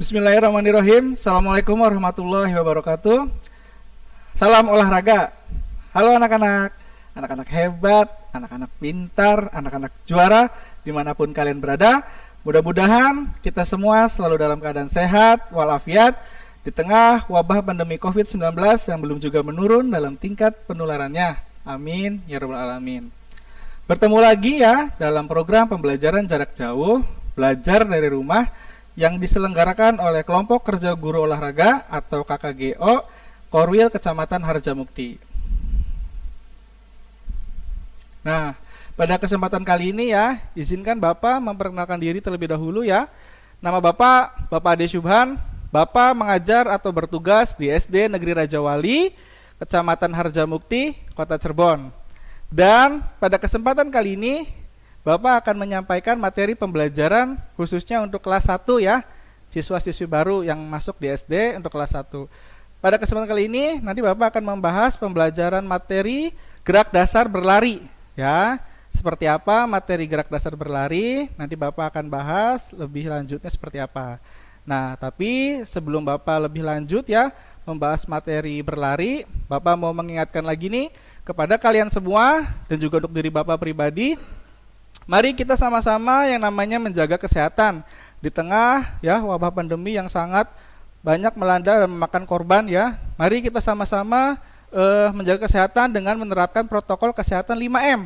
Bismillahirrahmanirrahim. Assalamualaikum warahmatullahi wabarakatuh. Salam olahraga. Halo anak-anak, anak-anak hebat, anak-anak pintar, anak-anak juara, dimanapun kalian berada. Mudah-mudahan kita semua selalu dalam keadaan sehat, walafiat, di tengah wabah pandemi COVID-19 yang belum juga menurun dalam tingkat penularannya. Amin, ya rabbal alamin. Bertemu lagi ya dalam program pembelajaran jarak jauh, belajar dari rumah, yang diselenggarakan oleh Kelompok Kerja Guru Olahraga atau KKGO Korwil Kecamatan Harjamukti. Nah, pada kesempatan kali ini ya, izinkan Bapak memperkenalkan diri terlebih dahulu ya. Nama Bapak Ade Syubhan. Bapak mengajar atau bertugas di SD Negeri Raja Wali, Kecamatan Harjamukti, Kota Cirebon. Dan pada kesempatan kali ini Bapak akan menyampaikan materi pembelajaran khususnya untuk kelas 1 ya, siswa-siswi baru yang masuk di SD untuk kelas 1. Pada kesempatan kali ini nanti Bapak akan membahas pembelajaran materi gerak dasar berlari ya. Seperti apa materi gerak dasar berlari, nanti Bapak akan bahas lebih lanjutnya seperti apa. Nah, tapi sebelum Bapak lebih lanjut ya membahas materi berlari, Bapak mau mengingatkan lagi nih kepada kalian semua dan juga untuk diri Bapak pribadi. Mari kita sama-sama yang namanya menjaga kesehatan di tengah ya wabah pandemi yang sangat banyak melanda dan memakan korban ya. Mari kita sama-sama menjaga kesehatan dengan menerapkan protokol kesehatan 5M.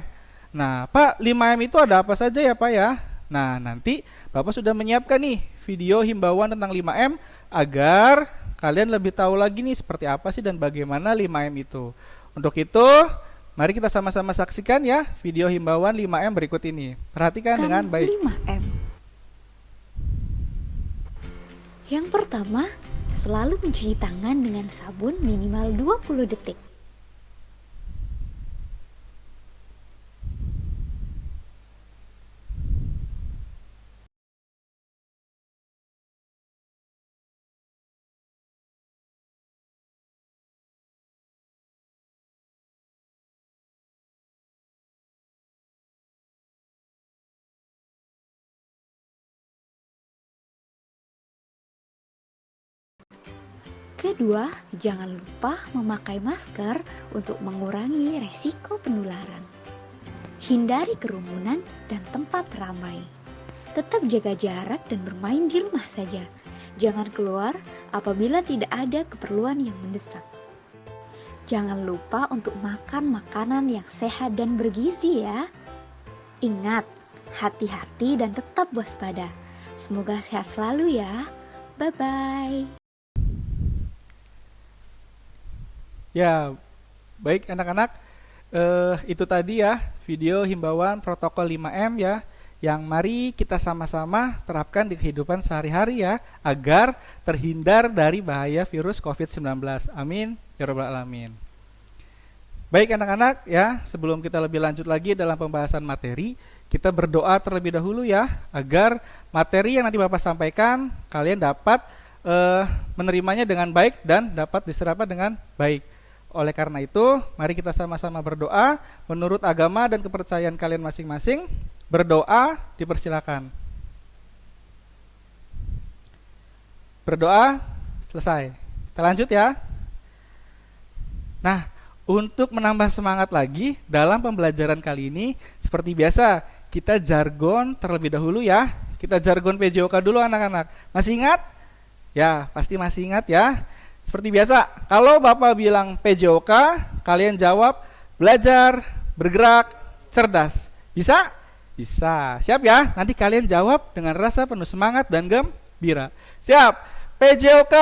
Nah, Pak, 5M itu ada apa saja ya, Pak ya? Nah, nanti Bapak sudah menyiapkan nih video himbauan tentang 5M agar kalian lebih tahu lagi nih seperti apa sih dan bagaimana 5M itu. Untuk itu, mari kita sama-sama saksikan ya video himbauan 5M berikut ini. Perhatikan dengan baik. 5M. Yang pertama, selalu mencuci tangan dengan sabun minimal 20 detik. Kedua, jangan lupa memakai masker untuk mengurangi resiko penularan. Hindari kerumunan dan tempat ramai. Tetap jaga jarak dan bermain di rumah saja. Jangan keluar apabila tidak ada keperluan yang mendesak. Jangan lupa untuk makan makanan yang sehat dan bergizi ya. Ingat, hati-hati dan tetap waspada. Semoga sehat selalu ya. Bye-bye. Ya, baik anak-anak, itu tadi ya video himbauan protokol 5M ya, yang mari kita sama-sama terapkan di kehidupan sehari-hari ya, agar terhindar dari bahaya virus COVID-19. Amin, ya rabbal alamin. Baik anak-anak ya, sebelum kita lebih lanjut lagi dalam pembahasan materi, kita berdoa terlebih dahulu ya, agar materi yang nanti Bapak sampaikan, kalian dapat menerimanya dengan baik dan dapat diserap dengan baik. Oleh karena itu, mari kita sama-sama berdoa menurut agama dan kepercayaan kalian masing-masing. Berdoa dipersilakan. Berdoa selesai. Kita lanjut ya. Nah, untuk menambah semangat lagi dalam pembelajaran kali ini, seperti biasa, kita jargon terlebih dahulu ya. Kita jargon PJOK dulu anak-anak. Masih ingat? Ya, pasti masih ingat ya. Seperti biasa, kalau Bapak bilang PJOK, kalian jawab belajar, bergerak, cerdas. Bisa? Bisa. Siap ya? Nanti kalian jawab dengan rasa penuh semangat dan gembira. Siap? PJOK,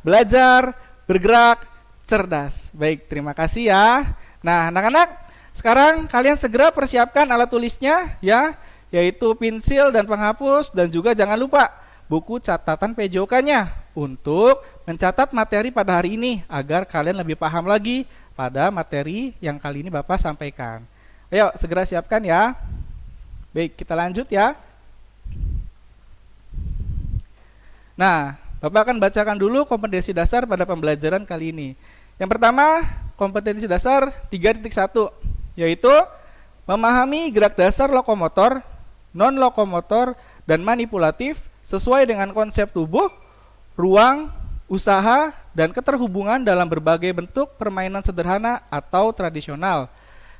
belajar, bergerak, cerdas. Baik, terima kasih ya. Nah, anak-anak, sekarang kalian segera persiapkan alat tulisnya ya, yaitu pensil dan penghapus, dan juga jangan lupa buku catatan PJOK-nya untuk mencatat materi pada hari ini agar kalian lebih paham lagi pada materi yang kali ini Bapak sampaikan. Ayo segera siapkan ya. Baik, kita lanjut ya. Nah, Bapak akan bacakan dulu kompetensi dasar pada pembelajaran kali ini. Yang pertama, kompetensi dasar 3.1, yaitu memahami gerak dasar lokomotor, non-lokomotor, dan manipulatif sesuai dengan konsep tubuh, ruang, usaha, dan keterhubungan dalam berbagai bentuk permainan sederhana atau tradisional.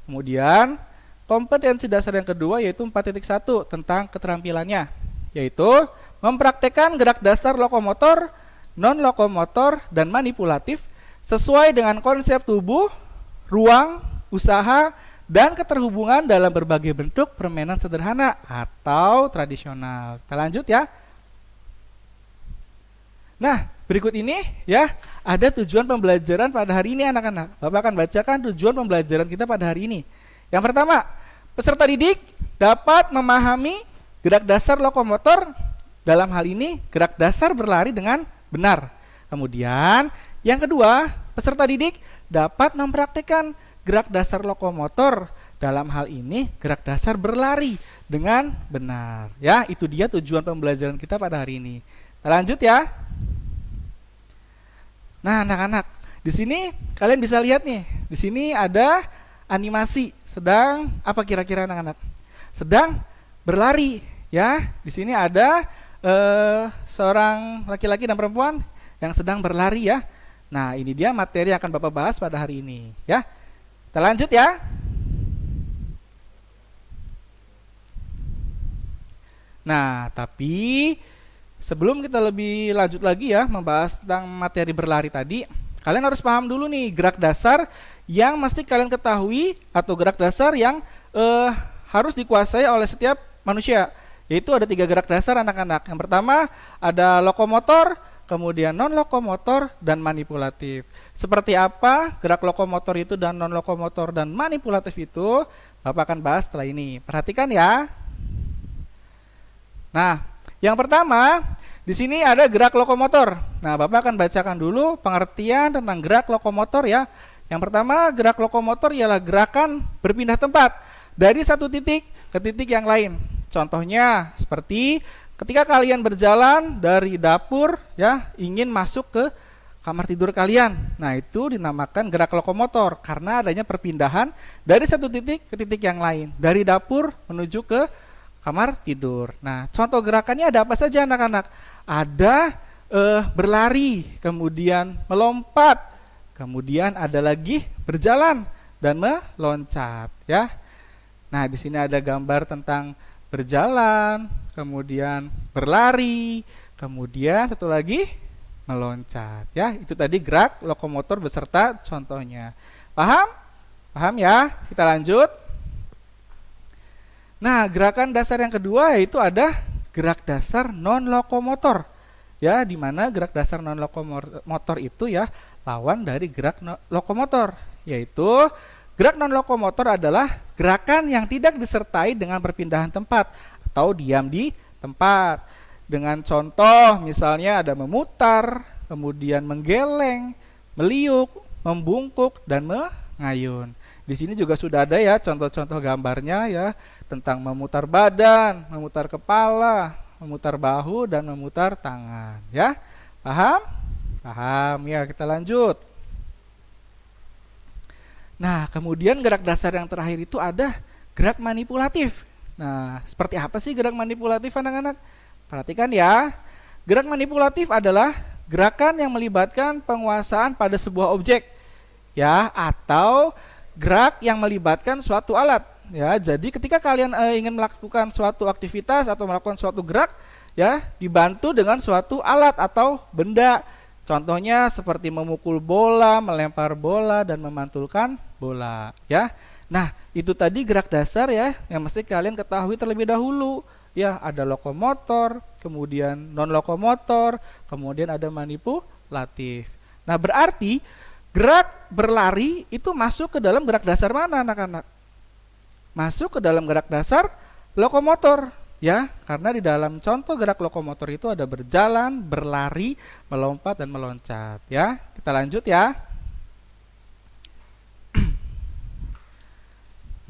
Kemudian, kompetensi dasar yang kedua yaitu 4.1 tentang keterampilannya, yaitu mempraktekkan gerak dasar lokomotor, non-lokomotor, dan manipulatif sesuai dengan konsep tubuh, ruang, usaha, dan keterhubungan dalam berbagai bentuk permainan sederhana atau tradisional. Kita lanjut ya. Nah, berikut ini ya, ada tujuan pembelajaran pada hari ini anak-anak. Bapak akan bacakan tujuan pembelajaran kita pada hari ini. Yang pertama, peserta didik dapat memahami gerak dasar lokomotor, dalam hal ini gerak dasar berlari dengan benar. Kemudian, yang kedua, peserta didik dapat mempraktikkan gerak dasar lokomotor, dalam hal ini gerak dasar berlari dengan benar. Ya, itu dia tujuan pembelajaran kita pada hari ini. Kita lanjut ya. Nah, anak-anak, di sini kalian bisa lihat nih. Di sini ada animasi sedang apa kira-kira anak-anak? Sedang berlari, ya. Di sini ada seorang laki-laki dan perempuan yang sedang berlari ya. Nah, ini dia materi yang akan Bapak bahas pada hari ini, ya. Kita lanjut ya. Nah, tapi sebelum kita lebih lanjut lagi ya membahas tentang materi berlari tadi, kalian harus paham dulu nih gerak dasar yang mesti kalian ketahui atau gerak dasar yang harus dikuasai oleh setiap manusia. Yaitu ada 3 gerak dasar anak-anak. Yang pertama ada lokomotor, kemudian non-lokomotor, dan manipulatif. Seperti apa gerak lokomotor itu dan non-lokomotor dan manipulatif itu, Bapak akan bahas setelah ini. Perhatikan ya. Nah, yang pertama, di sini ada gerak lokomotor. Nah, Bapak akan bacakan dulu pengertian tentang gerak lokomotor ya. Yang pertama, gerak lokomotor ialah gerakan berpindah tempat dari satu titik ke titik yang lain. Contohnya seperti ketika kalian berjalan dari dapur ya, ingin masuk ke kamar tidur kalian. Nah, itu dinamakan gerak lokomotor karena adanya perpindahan dari satu titik ke titik yang lain, dari dapur menuju ke kamar tidur. Nah, contoh gerakannya ada apa saja anak-anak? Ada berlari, kemudian melompat, kemudian ada lagi berjalan dan meloncat ya. Nah, di sini ada gambar tentang berjalan, kemudian berlari, kemudian satu lagi meloncat ya. Itu tadi gerak lokomotor beserta contohnya. Paham? Paham ya? Kita lanjut. Nah, gerakan dasar yang kedua yaitu ada gerak dasar non-lokomotor. Ya, di mana gerak dasar non-lokomotor itu ya lawan dari gerak lokomotor, yaitu gerak non-lokomotor adalah gerakan yang tidak disertai dengan perpindahan tempat atau diam di tempat. Dengan contoh misalnya ada memutar, kemudian menggeleng, meliuk, membungkuk, dan mengayun. Di sini juga sudah ada ya contoh-contoh gambarnya ya tentang memutar badan, memutar kepala, memutar bahu, dan memutar tangan ya. Paham? Paham ya, kita lanjut. Nah, kemudian gerak dasar yang terakhir itu ada gerak manipulatif. Nah, seperti apa sih gerak manipulatif anak-anak? Perhatikan ya. Gerak manipulatif adalah gerakan yang melibatkan penguasaan pada sebuah objek ya, atau gerak yang melibatkan suatu alat ya. Jadi ketika kalian ingin melakukan suatu aktivitas atau melakukan suatu gerak ya, dibantu dengan suatu alat atau benda. Contohnya seperti memukul bola, melempar bola, dan memantulkan bola ya. Nah, itu tadi gerak dasar ya yang mesti kalian ketahui terlebih dahulu ya. Ada lokomotor, kemudian non lokomotor, kemudian ada manipulatif. Nah, berarti gerak berlari itu masuk ke dalam gerak dasar mana anak-anak? Masuk ke dalam gerak dasar lokomotor ya, karena di dalam contoh gerak lokomotor itu ada berjalan, berlari, melompat, dan meloncat ya. Kita lanjut ya.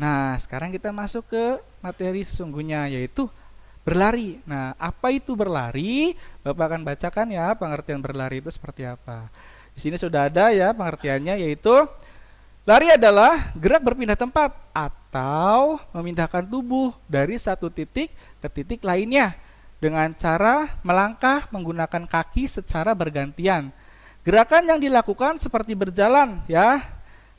Nah, sekarang kita masuk ke materi sesungguhnya yaitu berlari. Nah, apa itu berlari? Bapak akan bacakan ya pengertian berlari itu seperti apa. Di sini sudah ada ya pengertiannya, yaitu lari adalah gerak berpindah tempat atau memindahkan tubuh dari satu titik ke titik lainnya dengan cara melangkah menggunakan kaki secara bergantian. Gerakan yang dilakukan seperti berjalan ya,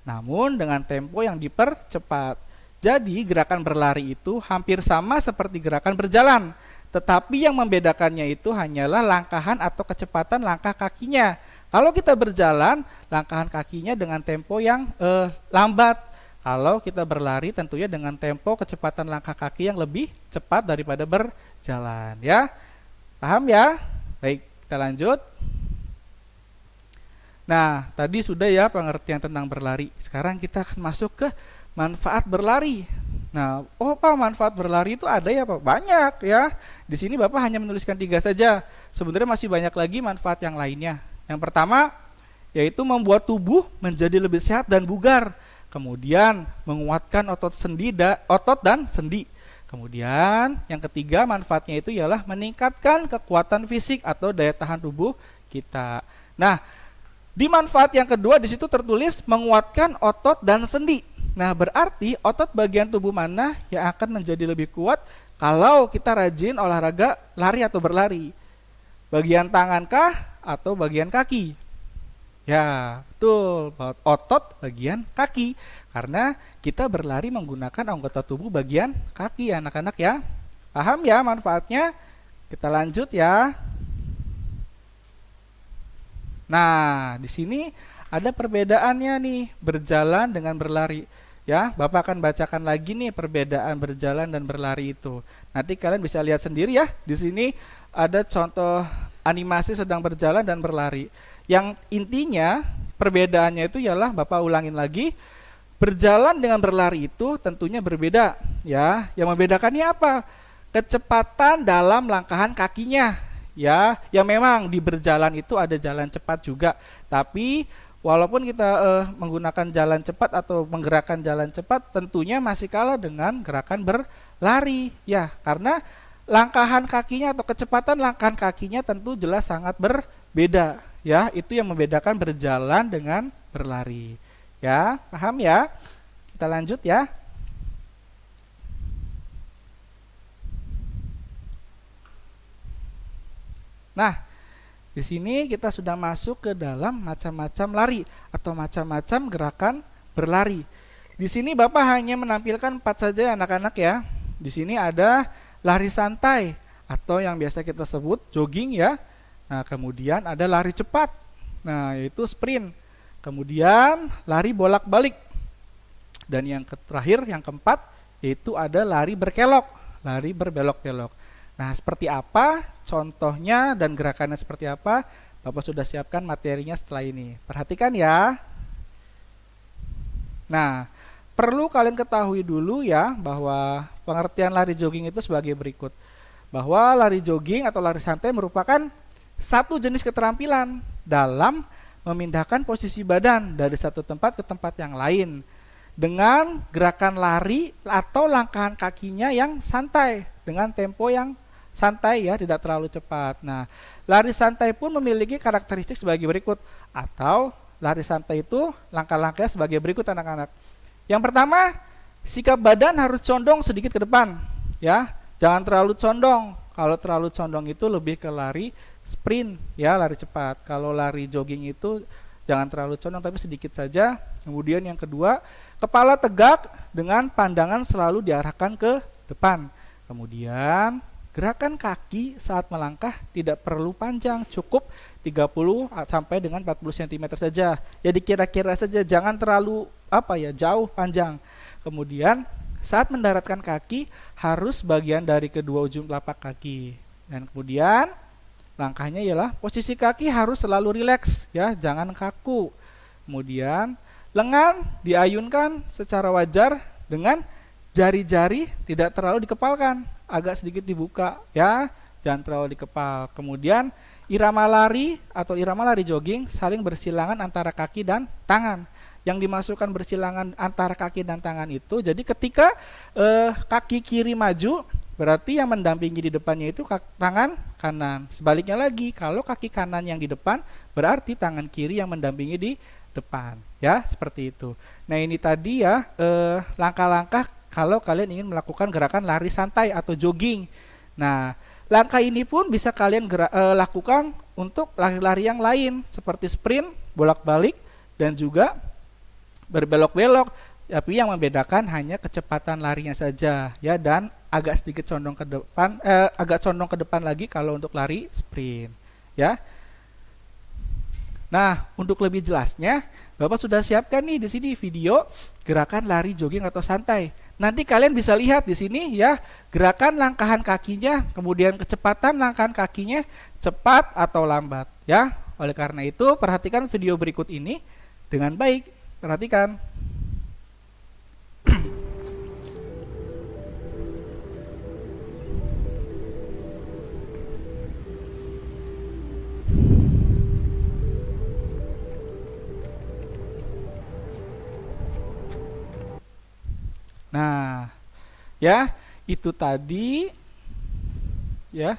namun dengan tempo yang dipercepat. Jadi gerakan berlari itu hampir sama seperti gerakan berjalan, tetapi yang membedakannya itu hanyalah langkahan atau kecepatan langkah kakinya. Kalau kita berjalan, langkahan kakinya dengan tempo yang lambat. Kalau kita berlari tentunya dengan tempo kecepatan langkah kaki yang lebih cepat daripada berjalan ya. Paham ya? Baik, kita lanjut. Nah, tadi sudah ya pengertian tentang berlari. Sekarang kita akan masuk ke manfaat berlari. Nah, Pak, manfaat berlari itu ada ya Pak? Banyak ya. Di sini Bapak hanya menuliskan 3 saja. Sebenarnya masih banyak lagi manfaat yang lainnya. Yang pertama, yaitu membuat tubuh menjadi lebih sehat dan bugar. Kemudian menguatkan otot dan sendi. Kemudian yang ketiga manfaatnya itu ialah meningkatkan kekuatan fisik atau daya tahan tubuh kita. Nah, di manfaat yang kedua di situ tertulis menguatkan otot dan sendi. Nah, berarti otot bagian tubuh mana yang akan menjadi lebih kuat kalau kita rajin olahraga lari atau berlari? Bagian tangankah atau bagian kaki? Ya, betul. Otot bagian kaki. Karena kita berlari menggunakan anggota tubuh bagian kaki, anak-anak ya. Paham ya manfaatnya? Kita lanjut ya. Nah, di sini ada perbedaannya nih, berjalan dengan berlari. Ya, Bapak akan bacakan lagi nih perbedaan berjalan dan berlari itu. Nanti kalian bisa lihat sendiri ya. Di sini ada contoh animasi sedang berjalan dan berlari. Yang intinya perbedaannya itu ialah Bapak ulangin lagi, berjalan dengan berlari itu tentunya berbeda ya. Yang membedakannya apa? Kecepatan dalam langkahan kakinya ya. Yang memang di berjalan itu ada jalan cepat juga, tapi walaupun kita menggunakan jalan cepat atau menggerakkan jalan cepat, tentunya masih kalah dengan gerakan berlari ya, karena langkahan kakinya atau kecepatan langkahan kakinya tentu jelas sangat berbeda. Ya, itu yang membedakan berjalan dengan berlari. Ya, paham ya? Kita lanjut ya. Nah, di sini kita sudah masuk ke dalam macam-macam lari atau macam-macam gerakan berlari. Di sini Bapak hanya menampilkan 4 saja anak-anak ya. Di sini ada lari santai atau yang biasa kita sebut jogging ya. Nah, kemudian ada lari cepat. Nah, yaitu sprint. Kemudian lari bolak-balik. Dan yang terakhir, yang keempat, yaitu ada lari berkelok, lari berbelok-belok. Nah, seperti apa contohnya dan gerakannya seperti apa? Bapak sudah siapkan materinya setelah ini. Perhatikan ya. Nah, perlu kalian ketahui dulu ya bahwa pengertian lari jogging itu sebagai berikut. Bahwa lari jogging atau lari santai merupakan satu jenis keterampilan dalam memindahkan posisi badan dari satu tempat ke tempat yang lain dengan gerakan lari atau langkahan kakinya yang santai dengan tempo yang santai ya, tidak terlalu cepat. Nah, lari santai pun memiliki karakteristik sebagai berikut, atau lari santai itu langkah-langkahnya sebagai berikut anak-anak. Yang pertama, sikap badan harus condong sedikit ke depan ya, jangan terlalu condong. Kalau terlalu condong itu lebih ke lari sprint ya, lari cepat. Kalau lari jogging itu jangan terlalu condong tapi sedikit saja. Kemudian yang kedua, kepala tegak dengan pandangan selalu diarahkan ke depan. Kemudian gerakan kaki saat melangkah tidak perlu panjang, cukup 30 sampai dengan 40 cm saja. Jadi kira-kira saja, jangan terlalu jauh panjang. Kemudian saat mendaratkan kaki harus bagian dari kedua ujung telapak kaki. Dan kemudian langkahnya ialah posisi kaki harus selalu rileks ya, jangan kaku. Kemudian lengan diayunkan secara wajar dengan jari-jari tidak terlalu dikepalkan, agak sedikit dibuka ya, jangan terlalu dikepal. Kemudian irama lari atau irama lari jogging saling bersilangan antara kaki dan tangan. Yang dimasukkan bersilangan antara kaki dan tangan itu, jadi ketika kaki kiri maju, berarti yang mendampingi di depannya itu tangan kanan. Sebaliknya lagi, kalau kaki kanan yang di depan, berarti tangan kiri yang mendampingi di depan. Ya, seperti itu. Nah, ini tadi ya langkah-langkah kalau kalian ingin melakukan gerakan lari santai atau jogging. Nah, langkah ini pun bisa kalian lakukan untuk lari-lari yang lain seperti sprint, bolak-balik, dan juga berbelok-belok. Tapi yang membedakan hanya kecepatan larinya saja ya, dan agak sedikit condong ke depan, agak condong ke depan lagi kalau untuk lari sprint ya. Nah, untuk lebih jelasnya, Bapak sudah siapkan nih di sini video gerakan lari jogging atau santai. Nanti kalian bisa lihat di sini ya, gerakan langkahan kakinya, kemudian kecepatan langkahan kakinya cepat atau lambat ya. Oleh karena itu, perhatikan video berikut ini dengan baik. Perhatikan. Nah, ya, itu tadi ya.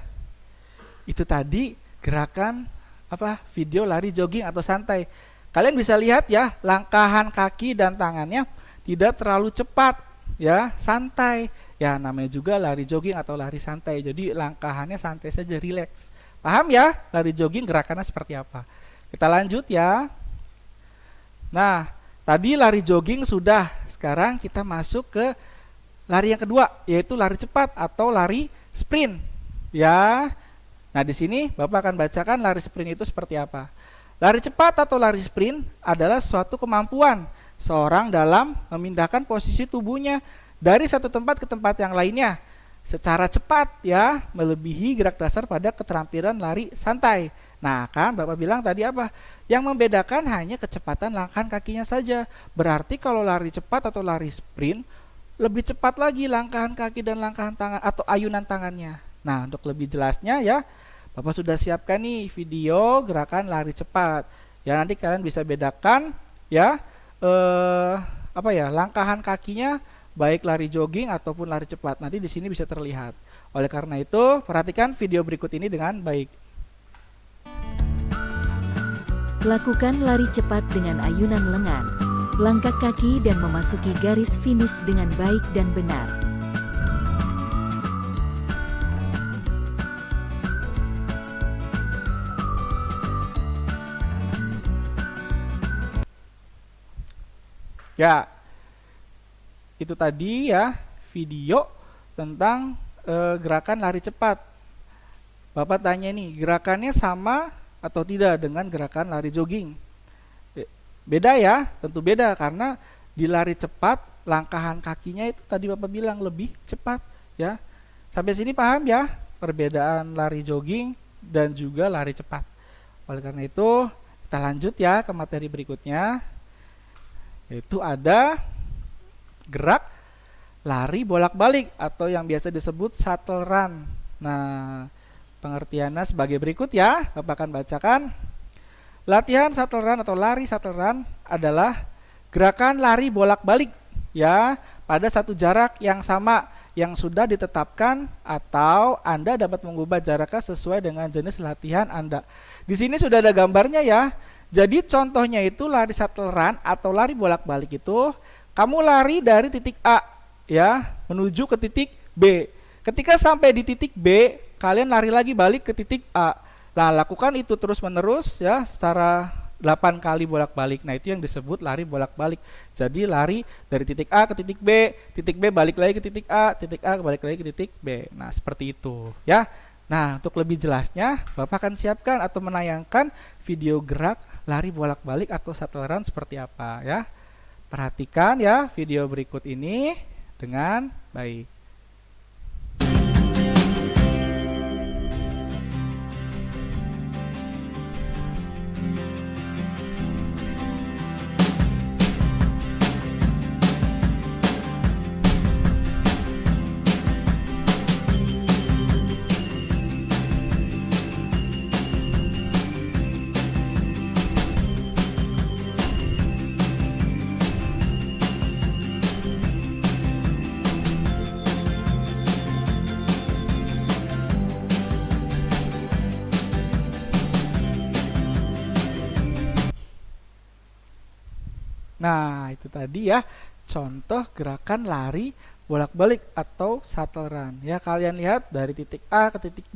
Itu tadi gerakan video lari jogging atau santai. Kalian bisa lihat ya, langkahan kaki dan tangannya tidak terlalu cepat ya, santai. Ya, namanya juga lari jogging atau lari santai. Jadi langkahannya santai saja, rileks. Paham ya? Lari jogging gerakannya seperti apa? Kita lanjut ya. Nah, tadi lari jogging sudah. Sekarang kita masuk ke lari yang kedua, yaitu lari cepat atau lari sprint. Ya. Nah, di sini Bapak akan bacakan lari sprint itu seperti apa. Lari cepat atau lari sprint adalah suatu kemampuan seorang dalam memindahkan posisi tubuhnya dari satu tempat ke tempat yang lainnya secara cepat ya, melebihi gerak dasar pada keterampilan lari santai. Nah, kan Bapak bilang tadi apa? Yang membedakan hanya kecepatan langkahan kakinya saja. Berarti kalau lari cepat atau lari sprint, lebih cepat lagi langkahan kaki dan langkahan tangan atau ayunan tangannya. Nah, untuk lebih jelasnya ya, Bapak sudah siapkan nih video gerakan lari cepat. Ya, nanti kalian bisa bedakan ya, langkahan kakinya baik lari jogging ataupun lari cepat. Nanti di sini bisa terlihat. Oleh karena itu, perhatikan video berikut ini dengan baik. Lakukan lari cepat dengan ayunan lengan, langkah kaki dan memasuki garis finish dengan baik dan benar. Ya, itu tadi ya video tentang gerakan lari cepat. Bapak tanya nih, gerakannya sama atau tidak dengan gerakan lari jogging? Beda ya, tentu beda karena di lari cepat langkahan kakinya itu tadi Bapak bilang lebih cepat ya. Sampai sini paham ya perbedaan lari jogging dan juga lari cepat. Oleh karena itu kita lanjut ya ke materi berikutnya, yaitu ada gerak lari bolak-balik atau yang biasa disebut shuttle run. Nah, pengertiannya sebagai berikut ya, Bapak akan bacakan. Latihan shuttle run atau lari shuttle run adalah gerakan lari bolak-balik ya pada satu jarak yang sama yang sudah ditetapkan atau Anda dapat mengubah jaraknya sesuai dengan jenis latihan Anda. Di sini sudah ada gambarnya ya. Jadi contohnya itu lari shuttle run atau lari bolak-balik itu kamu lari dari titik A ya menuju ke titik B. Ketika sampai di titik B, kalian lari lagi balik ke titik A. Nah, lakukan itu terus-menerus ya secara 8 kali bolak-balik. Nah, itu yang disebut lari bolak-balik. Jadi lari dari titik A ke titik B balik lagi ke titik A balik lagi ke titik B. Nah, seperti itu ya. Nah, untuk lebih jelasnya, Bapak akan siapkan atau menayangkan video gerak lari bolak-balik atau shuttle run seperti apa ya. Perhatikan ya video berikut ini dengan baik. Nah, itu tadi ya contoh gerakan lari bolak-balik atau shuttle run. Ya, kalian lihat dari titik A ke titik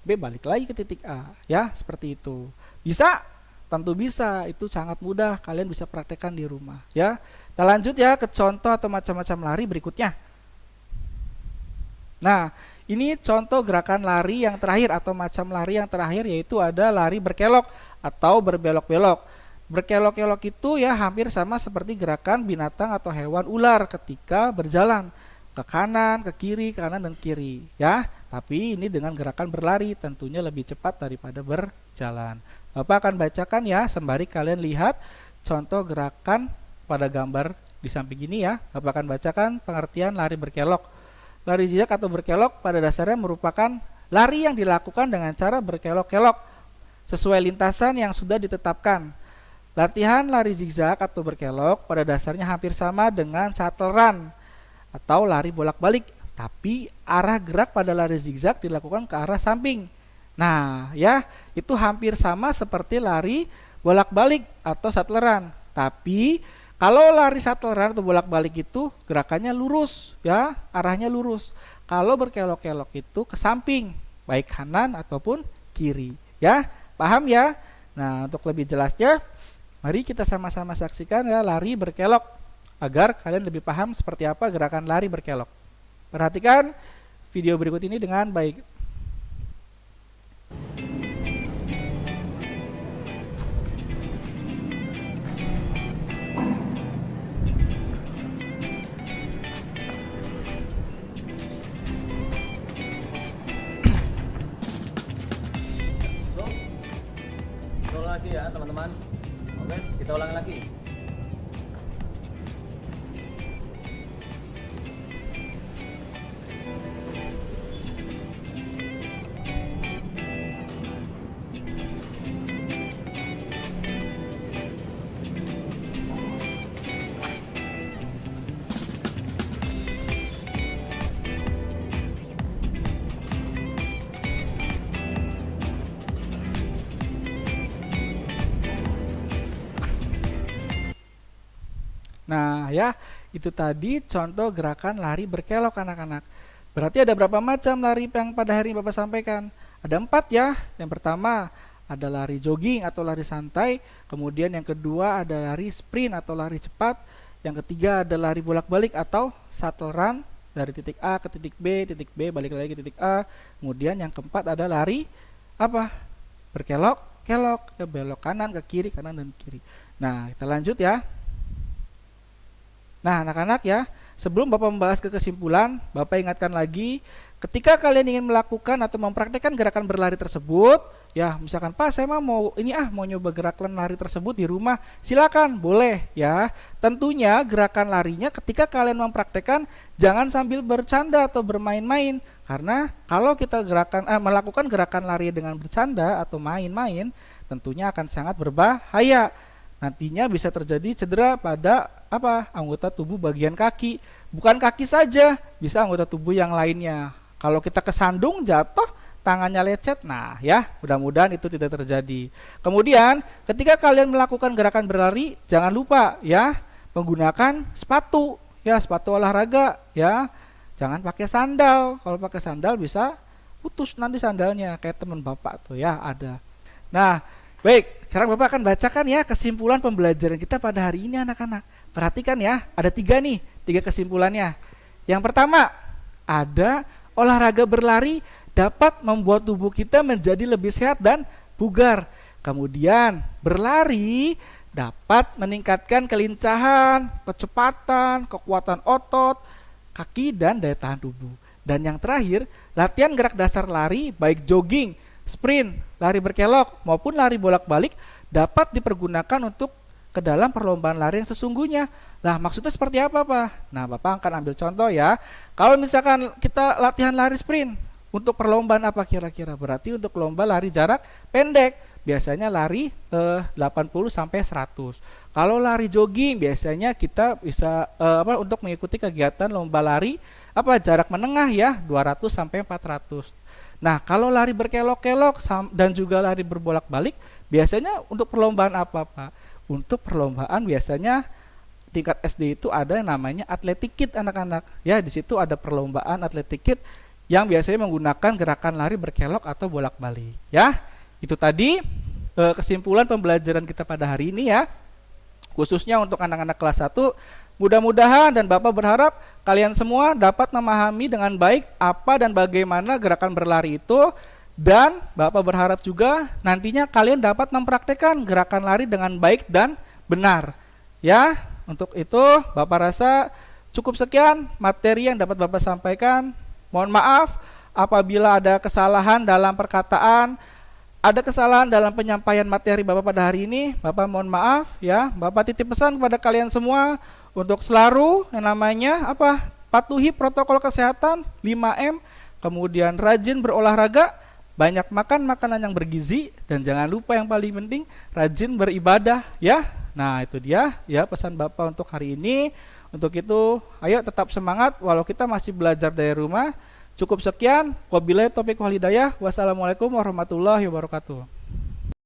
B balik lagi ke titik A. Ya, seperti itu. Bisa? Tentu bisa. Itu sangat mudah. Kalian bisa praktekkan di rumah. Ya, kita lanjut ya ke contoh atau macam-macam lari berikutnya. Nah, ini contoh gerakan lari yang terakhir atau macam lari yang terakhir, yaitu ada lari berkelok atau berbelok-belok. Berkelok-kelok itu ya hampir sama seperti gerakan binatang atau hewan ular ketika berjalan ke kanan, ke kiri, kanan dan kiri ya. Tapi ini dengan gerakan berlari, tentunya lebih cepat daripada berjalan. Bapak akan bacakan ya sembari kalian lihat contoh gerakan pada gambar di samping ini ya. Bapak akan bacakan pengertian lari berkelok. Lari zigzag atau berkelok pada dasarnya merupakan lari yang dilakukan dengan cara berkelok-kelok sesuai lintasan yang sudah ditetapkan. Latihan lari zigzag atau berkelok pada dasarnya hampir sama dengan shuttle run atau lari bolak-balik, tapi arah gerak pada lari zigzag dilakukan ke arah samping. Nah, ya, itu hampir sama seperti lari bolak-balik atau shuttle run. Tapi kalau lari shuttle run atau bolak-balik itu gerakannya lurus, ya, arahnya lurus. Kalau berkelok-kelok itu ke samping, baik kanan ataupun kiri, ya. Paham ya? Nah, untuk lebih jelasnya mari kita sama-sama saksikan ya lari berkelok agar kalian lebih paham seperti apa gerakan lari berkelok. Perhatikan video berikut ini dengan baik. Ulang lagi ya teman-teman. Oke, kita ulangi lagi. Nah ya, itu tadi contoh gerakan lari berkelok anak-anak. Berarti ada berapa macam lari yang pada hari ini Bapak sampaikan? Ada 4 ya. Yang pertama ada lari jogging atau lari santai. Kemudian yang kedua ada lari sprint atau lari cepat. Yang ketiga ada lari bolak-balik atau shuttle run dari titik A ke titik B balik lagi ke titik A. Kemudian yang keempat ada lari apa? Berkelok-kelok, ya, belok kanan ke kiri, kanan dan kiri. Nah, kita lanjut ya. Nah, anak-anak ya, sebelum Bapak membahas ke kesimpulan, Bapak ingatkan lagi, ketika kalian ingin melakukan atau mempraktekkan gerakan berlari tersebut, ya, misalkan Pak, saya mau nyoba gerakan lari tersebut di rumah, silakan, boleh ya. Tentunya gerakan larinya ketika kalian mempraktekkan jangan sambil bercanda atau bermain-main, karena kalau kita melakukan gerakan lari dengan bercanda atau main-main, tentunya akan sangat berbahaya. Nantinya bisa terjadi cedera pada anggota tubuh bagian kaki. Bukan kaki saja, bisa anggota tubuh yang lainnya. Kalau kita kesandung, jatuh, tangannya lecet, nah ya, mudah-mudahan itu tidak terjadi. Kemudian, ketika kalian melakukan gerakan berlari, jangan lupa ya, menggunakan sepatu, ya, sepatu olahraga, ya. Jangan pakai sandal. Kalau pakai sandal bisa putus nanti sandalnya, kayak teman Bapak tuh ya, ada. Nah, baik, sekarang Bapak akan bacakan ya kesimpulan pembelajaran kita pada hari ini anak-anak. Perhatikan ya, ada 3 kesimpulannya. Yang pertama, ada olahraga berlari dapat membuat tubuh kita menjadi lebih sehat dan bugar. Kemudian, berlari dapat meningkatkan kelincahan, kecepatan, kekuatan otot, kaki, dan daya tahan tubuh. Dan yang terakhir, latihan gerak dasar lari baik jogging, sprint, lari berkelok maupun lari bolak-balik dapat dipergunakan untuk ke dalam perlombaan lari yang sesungguhnya. Nah, maksudnya seperti apa, Pak? Nah, Bapak akan ambil contoh ya. Kalau misalkan kita latihan lari sprint, untuk perlombaan apa kira-kira? Berarti untuk lomba lari jarak pendek, biasanya lari 80 sampai 100. Kalau lari jogging, biasanya kita bisa untuk mengikuti kegiatan lomba lari jarak menengah ya, 200 sampai 400. Nah, kalau lari berkelok-kelok dan juga lari berbolak-balik, biasanya untuk perlombaan apa, Pak? Untuk perlombaan biasanya tingkat SD itu ada yang namanya athletic kit anak-anak. Ya, di situ ada perlombaan athletic kit yang biasanya menggunakan gerakan lari berkelok atau bolak-balik. Ya, itu tadi kesimpulan pembelajaran kita pada hari ini ya. Khususnya untuk anak-anak kelas 1, mudah-mudahan dan Bapak berharap kalian semua dapat memahami dengan baik apa dan bagaimana gerakan berlari itu, dan Bapak berharap juga nantinya kalian dapat mempraktekkan gerakan lari dengan baik dan benar. Ya, untuk itu Bapak rasa cukup sekian materi yang dapat Bapak sampaikan. Mohon maaf apabila ada kesalahan dalam perkataan, ada kesalahan dalam penyampaian materi Bapak pada hari ini. Bapak mohon maaf ya. Bapak titip pesan kepada kalian semua untuk selalu yang namanya patuhi protokol kesehatan 5M, kemudian rajin berolahraga, banyak makan makanan yang bergizi, dan jangan lupa yang paling penting rajin beribadah ya. Nah, itu dia ya pesan Bapak untuk hari ini. Untuk itu, ayo tetap semangat walau kita masih belajar dari rumah. Cukup sekian. Wabillahi taufiq wal hidayah. Wassalamualaikum warahmatullahi wabarakatuh.